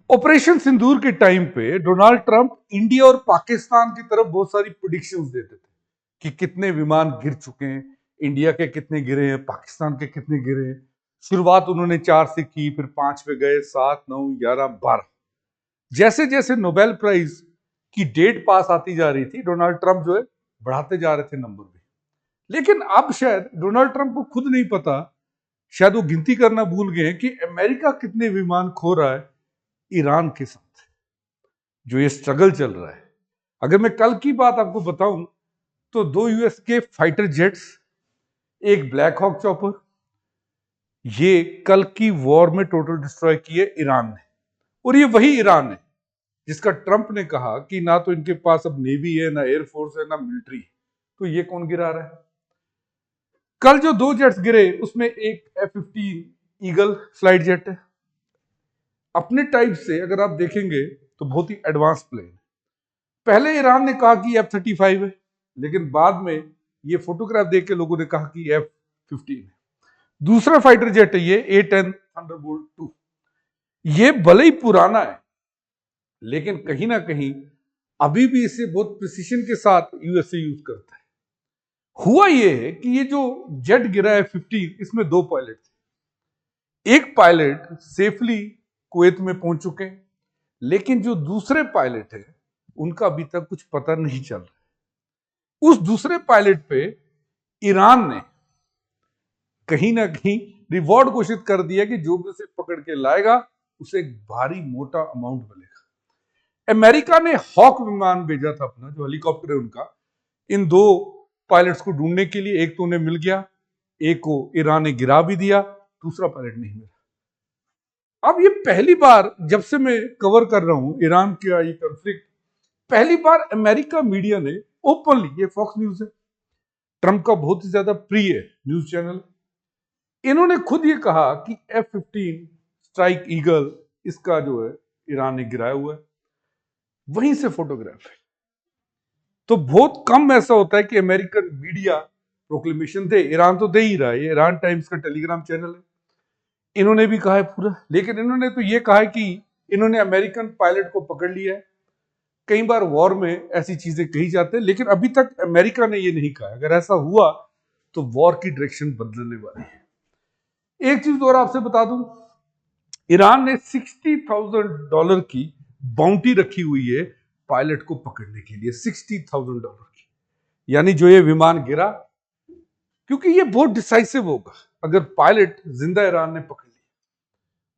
Operation सिंदूर के time पे Donald Trump India और पाकिस्तान की तरफ बहुत सारी प्रिडिक्शंस देते थे कि कितने विमान गिर चुके हैं, इंडिया के कितने गिरे हैं, पाकिस्तान के कितने गिरे हैं। शुरुआत उन्होंने 4 से की, फिर 5 पे गए, 7, 9, 11, 12। जैसे जैसे नोबेल प्राइज की डेट पास आती जा रही थी, डोनाल्ड ट्रंप जो है बढ़ाते जा रहे थे नंबर भी। लेकिन अब शायद डोनाल्ड ट्रंप को खुद नहीं पता, शायद वो गिनती करना भूल गए हैं कि अमेरिका कितने विमान खो रहा है ईरान के साथ, जो ये स्ट्रगल चल रहा है। अगर मैं कल की बात आपको बताऊं तो 2 यूएस के फाइटर जेट्स, एक ब्लैक हॉक चॉपर, ये कल की वॉर में टोटल डिस्ट्रॉय किए ईरान ने। और ये वही ईरान है जिसका ट्रंप ने कहा कि ना तो इनके पास अब नेवी है, ना एयरफोर्स है, ना मिलिट्री है, तो ये कौन गिरा रहा है। कल जो 2 जेट्स गिरे उसमें एक F-15 ईगल फ्लाइट जेट है, अपने टाइप से अगर आप देखेंगे तो बहुत ही एडवांस प्लेन। पहले ईरान ने कहा कि F-35 है, लेकिन बाद में ये फोटोग्राफ देख के लोगों ने कहा कि F-15 है। दूसरा फाइटर जेट है ये A-10 थंडरबोल्ट 2। ये भले ही पुराना है, लेकिन कहीं ना कहीं अभी भी इसे बहुत प्रिसिशन के साथ यूएसए यूज करता है। हुआ ये है कि ये जो जेट गिरा है F-15, इसमें 2 पायलट थे। एक पायलट सेफली कुवैत में पहुंच चुके हैं, लेकिन जो दूसरे पायलट है उनका अभी तक कुछ पता नहीं चल रहा। उस दूसरे पायलट पे ईरान ने कहीं ना कहीं रिवॉर्ड घोषित कर दिया कि जो भी उसे पकड़ के लाएगा उसे एक भारी मोटा अमाउंट मिलेगा। अमेरिका ने हॉक विमान भेजा था अपना, जो हेलीकॉप्टर है उनका, इन 2 पायलट्स को ढूंढने के लिए। एक तो उन्हें मिल गया, एक को ईरान ने गिरा भी दिया, दूसरा पायलट नहीं मिला। अब ये पहली बार जब से मैं कवर कर रहा हूं ईरान का ये कॉन्फ्लिक्ट, पहली बार अमेरिका मीडिया ने ओपनली, ये फॉक्स न्यूज है, ट्रंप का बहुत ही ज्यादा प्रिय न्यूज चैनल, इन्होंने खुद ये कहा कि F-15 स्ट्राइक ईगल, इसका जो है ईरान ने गिराया हुआ है। वहीं से फोटोग्राफ है। तो बहुत कम ऐसा होता है कि अमेरिकन मीडिया प्रोक्लेमेशन दे। ईरान तो दे ही रहा है, ये ईरान टाइम्स का टेलीग्राम चैनल है, इन्होंने भी कहा है पूरा। लेकिन इन्होंने तो ये कहा है कि इन्होंने अमेरिकन पायलट को पकड़ लिया है। कई बार वॉर में ऐसी चीजें कही जाती है, लेकिन अभी तक अमेरिका ने ये नहीं कहा। अगर ऐसा हुआ तो वॉर की डायरेक्शन बदलने वाली है। एक चीज और आपसे बता दूं, ईरान ने $60,000 की बाउंटी रखी हुई है पायलट को पकड़ने के लिए, $60,000 की। यानी जो ये विमान गिरा, क्योंकि ये बहुत डिसाइसिव होगा अगर पायलट जिंदा ईरान ने पकड़ लिया,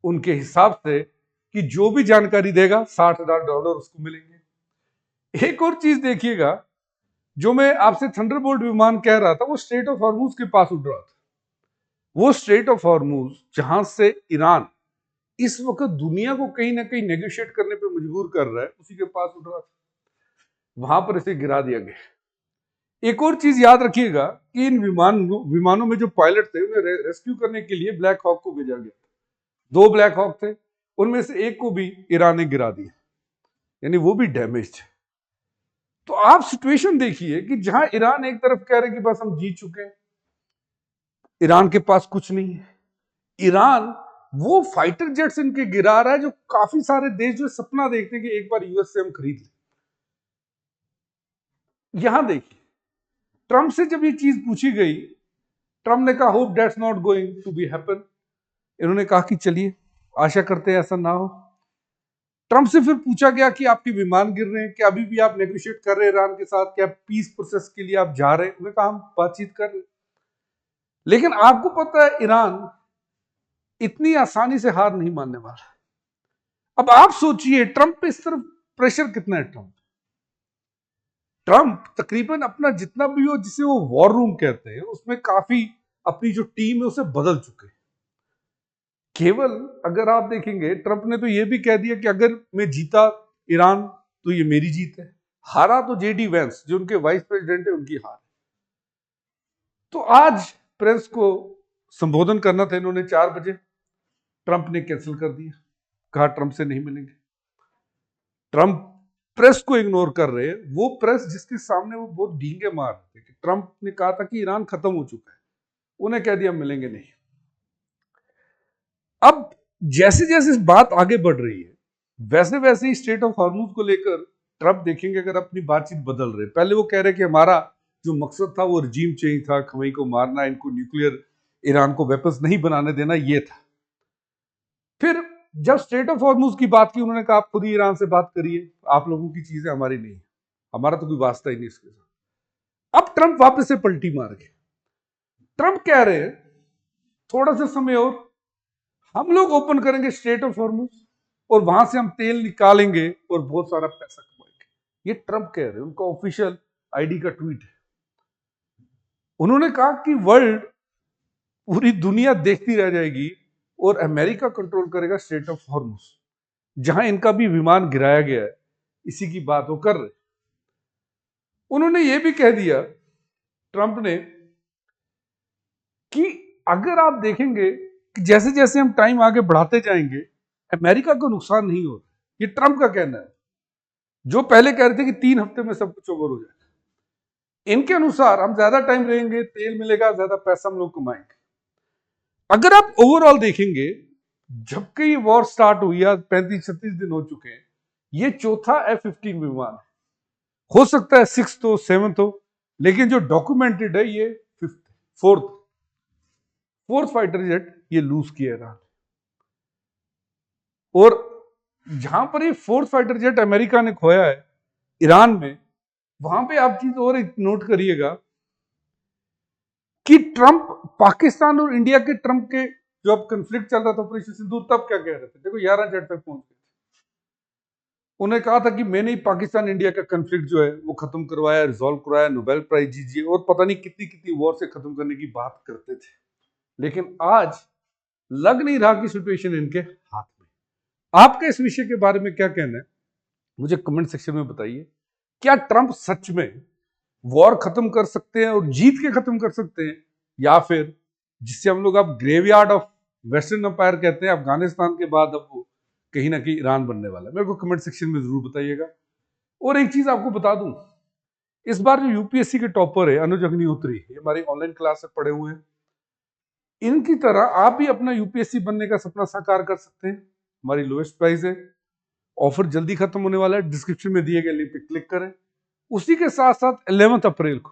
उनके हिसाब से कि जो भी जानकारी देगा $60,000 उसको मिलेंगे। एक और चीज देखिएगा, जो मैं आपसे थंडरबोल्ट विमान कह रहा था, वो स्ट्रेट ऑफ हॉर्मुज के पास उड़ रहा था। वो स्ट्रेट ऑफ हॉर्मुज जहां से ईरान इस वक्त दुनिया को कहीं ना कहीं नेगोशिएट करने पे मजबूर कर रहा है, उसी के पास उड़ रहा था, वहां पर इसे गिरा दिया गया। एक और चीज याद रखिएगा कि इन विमानों में जो पायलट थे उन्हें रेस्क्यू करने के लिए ब्लैक हॉक को भेजा गया। 2 ब्लैक हॉक थे, उनमें से एक को भी ईरान ने गिरा दिया, यानी वो भी डैमेज है। तो आप सिचुएशन देखिए कि जहां ईरान एक तरफ कह रहे कि बस हम जीत चुके हैं, ईरान के पास कुछ नहीं है। ईरान वो फाइटर जेट्स इनके गिरा रहा है जो काफी सारे देश जो सपना देखते हैं कि एक बार यूएस से हम खरीद लें। यहां देखिए, ट्रंप से जब ये चीज पूछी गई, ट्रंप ने कहा hope that's not going to be happen. इन्होंने कहा कि चलिए आशा करते हैं ऐसा ना हो। ट्रंप से फिर पूछा गया कि आपके विमान गिर रहे हैं, क्या अभी भी आप नेगोशिएट कर रहे हैं ईरान के साथ, क्या पीस प्रोसेस के लिए आप जा रहे हैं? उन्होंने कहा हम बातचीत कर रहे हैं। लेकिन आपको पता है ईरान इतनी आसानी से हार नहीं मानने वाला। अब आप सोचिए ट्रंप पे इस तरफ प्रेशर कितना है। ट्रंप तकरीबन अपना जितना भी हो, जिसे वो वॉर रूम कहते हैं, उसमें काफी अपनी जो टीम है उसे बदल चुके हैं। केवल अगर आप देखेंगे, ट्रंप ने तो ये भी कह दिया कि अगर मैं जीता ईरान तो ये मेरी जीत है, हारा तो जेडी वेंस जो उनके वाइस प्रेसिडेंट है उनकी हार। तो आज प्रेस को संबोधन करना था इन्होंने 4 बजे, ट्रंप ने कैंसिल कर दिया, कहा ट्रंप से नहीं मिलेंगे। ट्रंप प्रेस को इग्नोर कर रहे हैं, वो प्रेस जिसके सामने वो बहुत डींगे मार रहे थे कि ट्रंप ने कहा था कि ईरान खत्म हो चुका है, उन्हें कह दिया मिलेंगे नहीं। अब जैसे जैसे इस बात आगे बढ़ रही है, वैसे वैसे ही स्टेट ऑफ हॉर्मुज को लेकर ट्रंप देखेंगे अगर अपनी बातचीत बदल रहे। पहले वो कह रहे कि हमारा जो मकसद था वो रिजीम चेंज था, खमई को मारना, इनको न्यूक्लियर ईरान को वेपन्स नहीं बनाने देना, ये था। फिर जब स्टेट ऑफ हॉर्मुज की बात की उन्होंने कहा आप खुद ही ईरान से बात करिए, आप लोगों की चीजें हमारी नहीं है, हमारा तो कोई वास्ता ही नहीं इसके साथ। अब ट्रंप वापस से पलटी मार गए। ट्रंप कह रहे हैं थोड़ा सा समय और हम लोग ओपन करेंगे स्टेट ऑफ हॉर्मुज और वहां से हम तेल निकालेंगे और बहुत सारा पैसा कमाएंगे। ये ट्रंप कह रहे हैं, उनका ऑफिशियल आईडी का ट्वीट है। उन्होंने कहा कि वर्ल्ड, पूरी दुनिया देखती रह जाएगी और अमेरिका कंट्रोल करेगा स्टेट ऑफ हॉर्मुज, जहां इनका भी विमान गिराया गया है, इसी की बात वो कर रहे। उन्होंने ये भी कह दिया ट्रंप ने कि अगर आप देखेंगे कि जैसे जैसे हम टाइम आगे बढ़ाते जाएंगे अमेरिका को नुकसान नहीं होता। ये ट्रंप का कहना है, जो पहले कह रहे थे कि 3 हफ्ते में सब कुछ ओवर हो जाएगा। इनके अनुसार हम ज्यादा टाइम रहेंगे, तेल मिलेगा, ज्यादा पैसा हम लोग कमाएंगे। अगर आप ओवरऑल देखेंगे, जबकि ये वॉर स्टार्ट हुई है 35-36 दिन हो चुके हैं, ये चौथा F-15 विमान है। हो सकता है 6th हो, 7th हो, लेकिन जो डॉक्यूमेंटेड है ये 5th, 4th फाइटर जेट ये लूज किया ईरान। और जहां पर ये 4th फाइटर जेट अमेरिका ने खोया है ईरान में, वहां पे आप चीज और एक नोट करिएगा कि ट्रंप, पाकिस्तान और इंडिया के ट्रंप के जो अब कंफ्लिक्ट चल रहा था ऑपरेशन सिंदूर, तब क्या कह रहे थे, देखो 11 जेट तक पहुंच गए। उन्हें कहा था कि मैंने ही पाकिस्तान इंडिया का कंफ्लिक्ट जो है वो खत्म करवाया, रिजॉल्व करवाया, नोबेल प्राइज जीजिए, और पता नहीं कितनी कितनी वॉर से खत्म करने की बात करते थे। लेकिन आज लग नहीं रहा कि सिचुएशन इनके हाथ में। आपका इस विषय के बारे में क्या कहना है, मुझे कमेंट सेक्शन में बताइए। क्या ट्रंप सच में वॉर खत्म कर सकते हैं और जीत के खत्म कर सकते हैं, या फिर जिससे हम लोग अब ग्रेवयार्ड ऑफ वेस्टर्न एम्पायर कहते हैं, अफगानिस्तान के बाद अब वो कहीं ना कहीं ईरान बनने वाला है? मेरे को कमेंट सेक्शन में जरूर बताइएगा। और एक चीज आपको बता दूं, इस बार जो यूपीएससी के टॉपर है अनुज अग्निहोत्री, ये हमारी ऑनलाइन क्लास में पढ़े हुए हैं। इनकी तरह आप भी अपना यूपीएससी बनने का सपना साकार कर सकते हैं। हमारी लोएस्ट प्राइस है, ऑफर जल्दी खत्म होने वाला है, डिस्क्रिप्शन में दिए गए लिंक पे क्लिक करें। उसी के साथ साथ 11 अप्रैल को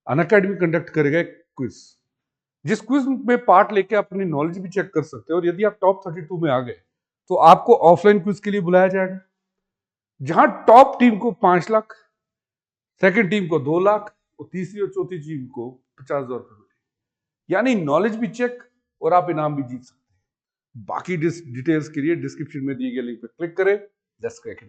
अनअकैडमी कंडक्ट करेगा क्विज, जिस क्विज में पार्ट लेके आप अपनी नॉलेज भी चेक कर सकते हैं। और यदि आप टॉप 32 में आ गए तो आपको ऑफलाइन क्विज के लिए बुलाया जाएगा, जहां टॉप टीम को 5 लाख, सेकंड टीम को 2 लाख और तीसरी और चौथी टीम को 50,000 रुपए, यानी नॉलेज भी चेक और आप इनाम भी जीत सकते हैं। बाकी डिटेल्स के लिए डिस्क्रिप्शन में दिए गए लिंक पर क्लिक करें। Let's crack it.